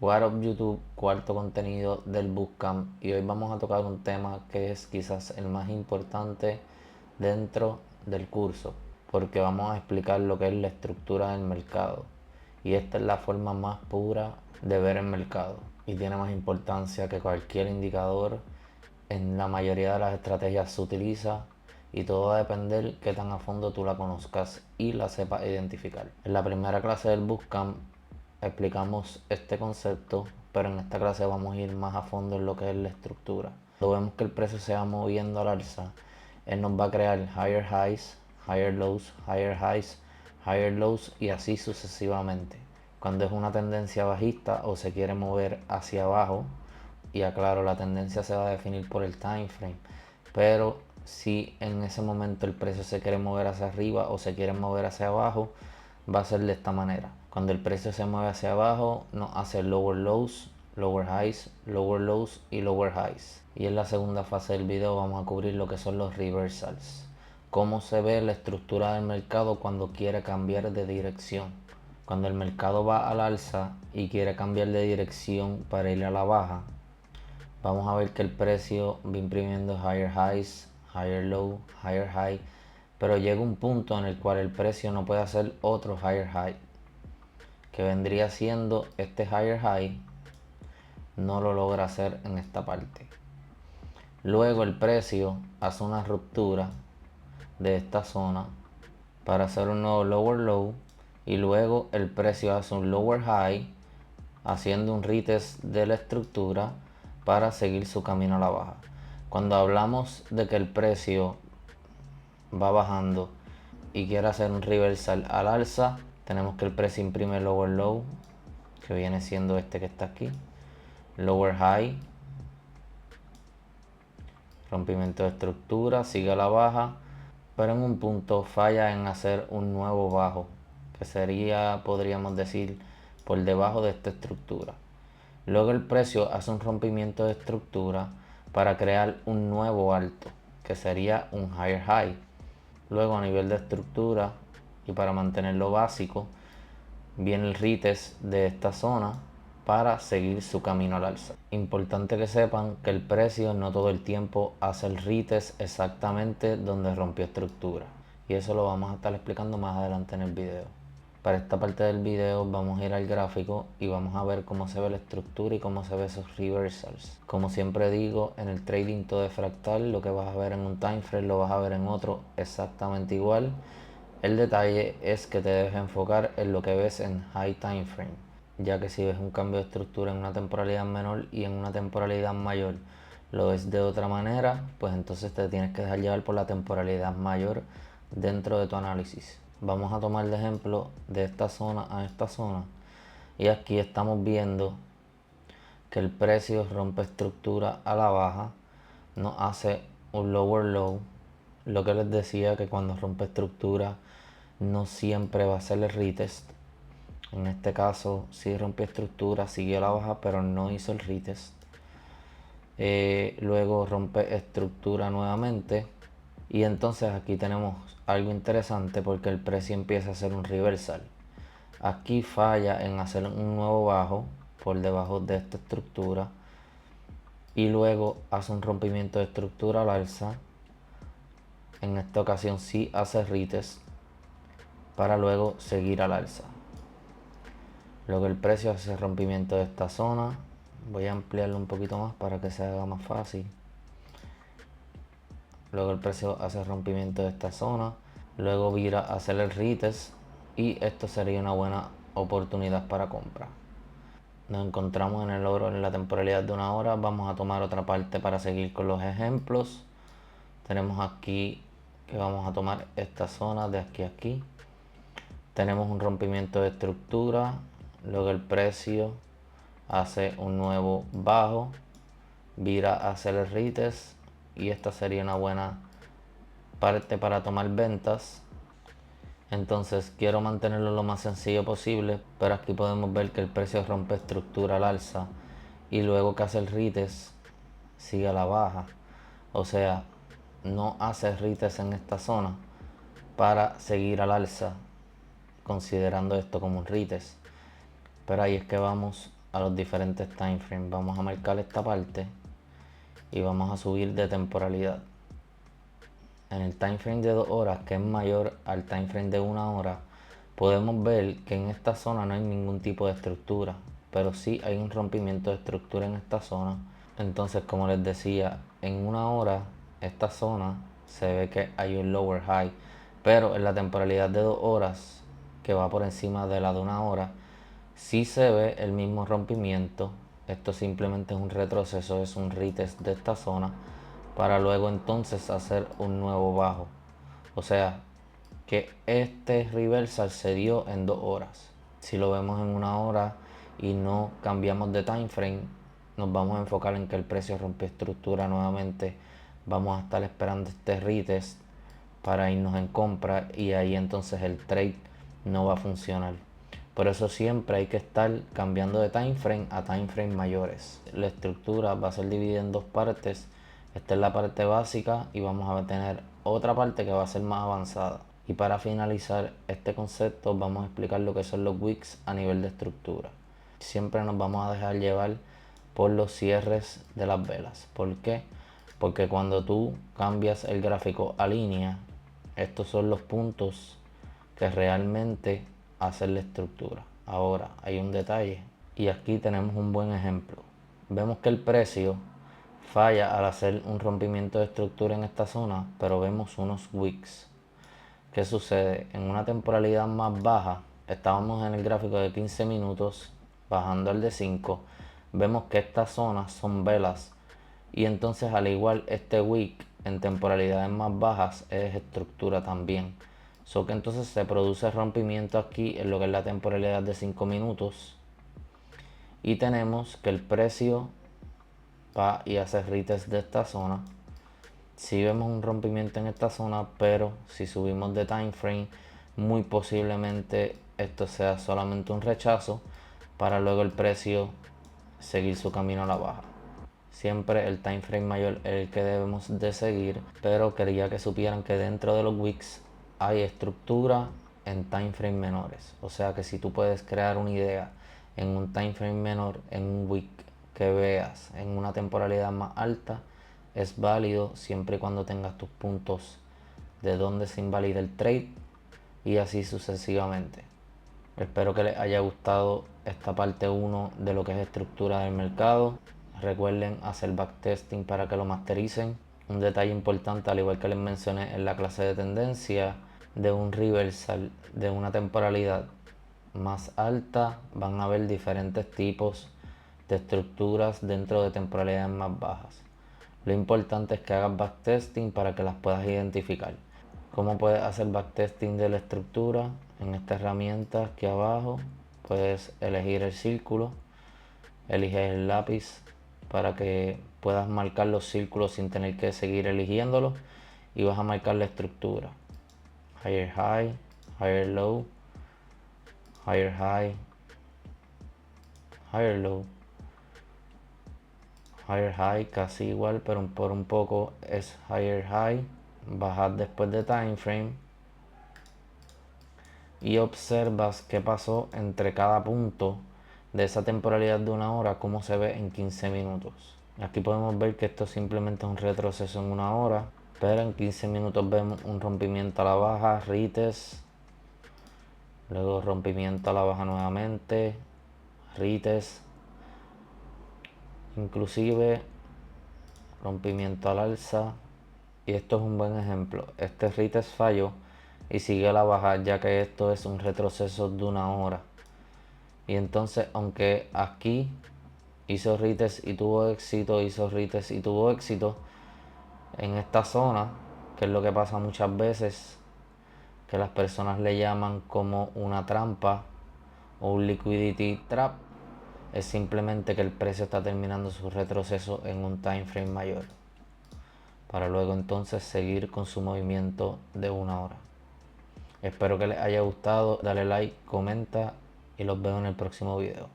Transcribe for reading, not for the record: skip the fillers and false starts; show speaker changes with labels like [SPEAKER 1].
[SPEAKER 1] What up YouTube, cuarto contenido del Bootcamp, y hoy vamos a tocar un tema que es quizás el más importante dentro del curso, porque vamos a explicar lo que es la estructura del mercado, y esta es la forma más pura de ver el mercado y tiene más importancia que cualquier indicador. En la mayoría de las estrategias se utiliza y todo va a depender qué tan a fondo tú la conozcas y la sepas identificar. En la primera clase del Bootcamp explicamos este concepto, pero en esta clase vamos a ir más a fondo en lo que es la estructura. Cuando vemos que el precio se va moviendo al alza, él nos va a crear higher highs, higher lows, higher highs, higher lows y así sucesivamente. Cuando es una tendencia bajista o se quiere mover hacia abajo, y aclaro, la tendencia se va a definir por el time frame, pero si en ese momento el precio se quiere mover hacia arriba o se quiere mover hacia abajo, va a ser de esta manera. Cuando el precio se mueve hacia abajo, nos hace lower lows, lower highs, lower lows y lower highs. Y en la segunda fase del video vamos a cubrir lo que son los reversals, cómo se ve la estructura del mercado cuando quiere cambiar de dirección. Cuando el mercado va al alza y quiere cambiar de dirección para ir a la baja, vamos a ver que el precio va imprimiendo higher highs, higher low, higher high, pero llega un punto en el cual el precio no puede hacer otro higher high, que vendría siendo este higher high, no lo logra hacer en esta parte. Luego el precio hace una ruptura de esta zona para hacer un nuevo lower low y luego el precio hace un lower high haciendo un retest de la estructura para seguir su camino a la baja. Cuando hablamos de que el precio va bajando y quiere hacer un reversal al alza, tenemos que el precio imprime lower low, que viene siendo este que está aquí, lower high, rompimiento de estructura, sigue a la baja, pero en un punto falla en hacer un nuevo bajo, que sería, podríamos decir, por debajo de esta estructura. Luego el precio hace un rompimiento de estructura para crear un nuevo alto, que sería un higher high. Luego a nivel de estructura y para mantenerlo básico, viene el retest de esta zona para seguir su camino al alza. Importante que sepan que el precio no todo el tiempo hace el retest exactamente donde rompió estructura, y eso lo vamos a estar explicando más adelante en el video. Para esta parte del video vamos a ir al gráfico y vamos a ver cómo se ve la estructura y cómo se ve esos reversals. Como siempre digo, en el trading todo es fractal, lo que vas a ver en un time frame lo vas a ver en otro exactamente igual. El detalle es que te debes enfocar en lo que ves en high time frame, ya que si ves un cambio de estructura en una temporalidad menor y en una temporalidad mayor lo ves de otra manera, pues entonces te tienes que dejar llevar por la temporalidad mayor dentro de tu análisis. Vamos a tomar de ejemplo de esta zona a esta zona, y aquí estamos viendo que el precio rompe estructura a la baja, nos hace un lower low. Lo que les decía, que cuando rompe estructura no siempre va a ser el retest. En este caso sí rompió estructura, siguió a la baja, pero no hizo el retest. Luego rompe estructura nuevamente, y entonces aquí tenemos algo interesante porque el precio empieza a hacer un reversal. Aquí falla en hacer un nuevo bajo por debajo de esta estructura y luego hace un rompimiento de estructura al alza. En esta ocasión sí hace retest para luego seguir al alza. Luego el precio hace rompimiento de esta zona. Voy a ampliarlo un poquito más para que se haga más fácil. Luego el precio hace rompimiento de esta zona. Luego vira a hacer el retest y esto sería una buena oportunidad para compra. Nos encontramos en el oro en la temporalidad de una hora. Vamos a tomar otra parte para seguir con los ejemplos. Tenemos aquí que vamos a tomar esta zona de aquí a aquí. Tenemos un rompimiento de estructura. Luego el precio hace un nuevo bajo, vira a hacer el retest y esta sería una buena parte para tomar ventas. Entonces quiero mantenerlo lo más sencillo posible, pero aquí podemos ver que el precio rompe estructura al alza y luego que hace el retest sigue a la baja, o sea, no hace retest en esta zona para seguir al alza, considerando esto como un retest. Pero ahí es que vamos a los diferentes time frames. Vamos a marcar esta parte y vamos a subir de temporalidad. En el time frame de 2 horas, que es mayor al time frame de 1 hora, podemos ver que en esta zona no hay ningún tipo de estructura, pero sí hay un rompimiento de estructura en esta zona. Entonces, como les decía, en 1 hora esta zona se ve que hay un lower high, pero en la temporalidad de 2 horas, que va por encima de la de 1 hora, sí se ve el mismo rompimiento. Esto simplemente es un retroceso, es un retest de esta zona, para luego entonces hacer un nuevo bajo. O sea que este reversal se dio en 2 horas. Si lo vemos en 1 hora y no cambiamos de time frame, nos vamos a enfocar en que el precio rompe estructura nuevamente. Vamos a estar esperando este retest para irnos en compra, y ahí entonces el trade no va a funcionar. Por eso siempre hay que estar cambiando de time frame a time frame mayores. La estructura va a ser dividida en 2 partes. Esta es la parte básica y vamos a tener otra parte que va a ser más avanzada. Y para finalizar este concepto vamos a explicar lo que son los wicks a nivel de estructura. Siempre nos vamos a dejar llevar por los cierres de las velas. ¿Por qué? Porque cuando tú cambias el gráfico a línea, estos son los puntos que realmente hacen la estructura. Ahora hay un detalle y aquí tenemos un buen ejemplo. Vemos que el precio falla al hacer un rompimiento de estructura en esta zona, pero vemos unos wicks. ¿Qué sucede? En una temporalidad más baja, estábamos en el gráfico de 15 minutos, bajando al de 5, vemos que estas zonas son velas, y entonces al igual este wick en temporalidades más bajas es estructura también. So que entonces se produce rompimiento aquí en lo que es la temporalidad de 5 minutos, y tenemos que el precio va y hace retest de esta zona. Si vemos un rompimiento en esta zona, pero si subimos de time frame, muy posiblemente esto sea solamente un rechazo para luego el precio seguir su camino a la baja. Siempre el time frame mayor es el que debemos de seguir, pero quería que supieran que dentro de los wicks hay estructura en time frame menores. O sea que si tú puedes crear una idea en un time frame menor, en un wick que veas en una temporalidad más alta, es válido siempre y cuando tengas tus puntos de donde se invalida el trade, y así sucesivamente. Espero que les haya gustado esta parte 1 de lo que es estructura del mercado. Recuerden hacer backtesting para que lo mastericen. Un detalle importante, al igual que les mencioné en la clase de tendencia, de un reversal de una temporalidad más alta van a haber diferentes tipos de estructuras dentro de temporalidades más bajas. Lo importante es que hagas backtesting para que las puedas identificar. ¿Cómo puedes hacer backtesting de la estructura? En esta herramienta aquí abajo puedes elegir el círculo, eliges el lápiz para que puedas marcar los círculos sin tener que seguir eligiéndolos, y vas a marcar la estructura. Higher high, higher low, higher high, higher low, higher high, casi igual, pero por un poco es higher high. Bajar después de time frame y observas qué pasó entre cada punto de esa temporalidad de 1 hora, cómo se ve en 15 minutos. Aquí podemos ver que esto simplemente es un retroceso en 1 hora, pero en 15 minutos vemos un rompimiento a la baja, retest, luego rompimiento a la baja nuevamente, retest, inclusive rompimiento al alza. Y esto es un buen ejemplo. Este retest falló y sigue a la baja, ya que esto es un retroceso de 1 hora. Y entonces, aunque aquí hizo retest y tuvo éxito, hizo retest y tuvo éxito, en esta zona, que es lo que pasa muchas veces, que las personas le llaman como una trampa o un liquidity trap, es simplemente que el precio está terminando su retroceso en un time frame mayor, para luego entonces seguir con su movimiento de 1 hora. Espero que les haya gustado, dale like, comenta y los veo en el próximo video.